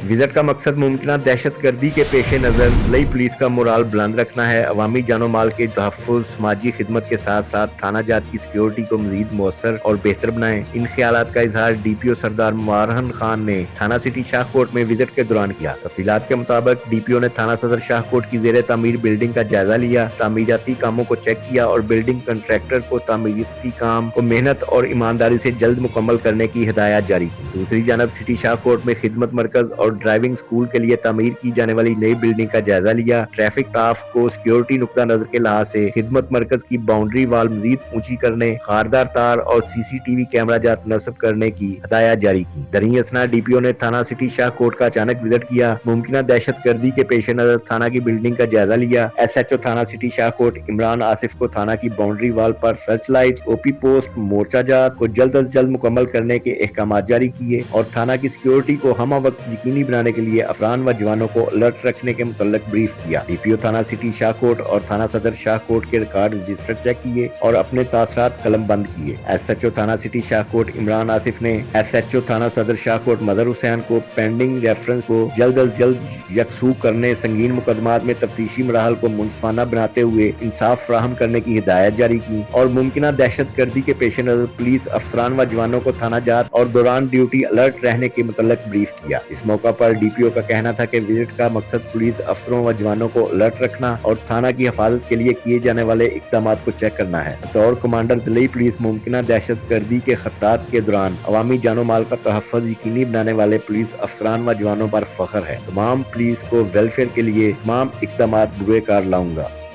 Visit का मकसद मुमकिन दहशत गर्दी के पेश नज़र ज़िला पुलिस का मोराल बुलंद रखना है, अवामी जानो माल के तहफ़्फ़ुज़, समाजी खिदमत के साथ साथ थाना जात की सिक्योरिटी को मज़ीद मौसर और बेहतर बनाएं। इन ख्यालात का इजहार DPO सरदार मारहन खान ने थाना सिटी शाहकोट में विजिट के दौरान किया। तफसीलात के मुताबिक DPO ने थाना सदर शाहकोट की ज़ेरे तामीर बिल्डिंग का जायजा लिया, तामीराती कामों को चेक किया और बिल्डिंग कंट्रैक्टर को तामीराती काम को मेहनत और ईमानदारी से जल्द मुकम्मल करने की हिदायत जारी की। दूसरी जानब सिटी शाहकोट में खिदमत मरकज और ड्राइविंग स्कूल के लिए तामीर की जाने वाली नई बिल्डिंग का जायजा लिया। ट्रैफिक स्टाफ को सिक्योरिटी नुक्ता नजर के लिहाज से खिदमत मरकज की बाउंड्री वाल मजीद ऊंची करने, खारदार तार और CCTV कैमरा जात नस्ब करने की हिदायत जारी की। दरअसल असना DPO ने थाना सिटी शाहकोट का अचानक विजिट किया, मुमकिन दहशत गर्दी के पेश नजर थाना की बिल्डिंग का जायजा लिया। SHO थाना सिटी शाहकोट इमरान आसिफ को थाना की बाउंड्री वाल पर सर्च लाइट, OP पोस्ट, मोर्चा जात को जल्द अज जल्द मुकम्मल करने के अहकाम जारी किए और थाना की सिक्योरिटी को हम वक्त यकीनी बनाने के लिए अफरान व जवानों को अलर्ट रखने के मुतल्लिक ब्रीफ किया। DPO थाना सिटी शाहकोट और थाना सदर शाहकोट के रिकॉर्ड रजिस्टर चेक किए और अपने तासरात कलम बंद किए। SHO थाना सिटी शाहकोट इमरान आसिफ ने SHO थाना सदर शाहकोट मदर हुसैन को पेंडिंग रेफरेंस को जल्द अज जल्द यकसू करने, संगीन मुकदमात में तफ्तीशी मराहल को मुनसफाना बनाते हुए इंसाफ फराहम करने की हिदायत जारी की और मुमकिन दहशत गर्दी के पेश नजर पुलिस अफसरान व जवानों को थाना जात और दौरान ड्यूटी अलर्ट रहने के मुतल्लिक ब्रीफ किया। इस मौका पर DPO का कहना था कि विजिट का मकसद पुलिस अफसरों व जवानों को अलर्ट रखना और थाना की हिफाजत के लिए किए जाने वाले इकदाम को चेक करना है। बतौर कमांडर ज़िला पुलिस मुमकिन दहशत गर्दी के खतरात के दौरान अवामी जानो माल का तहफ़्फ़ुज़ यकीनी बनाने वाले पुलिस अफसरान व जवानों पर फख्र है। तमाम पुलिस को वेलफेयर के लिए तमाम इकदाम बुरे कार लाऊंगा।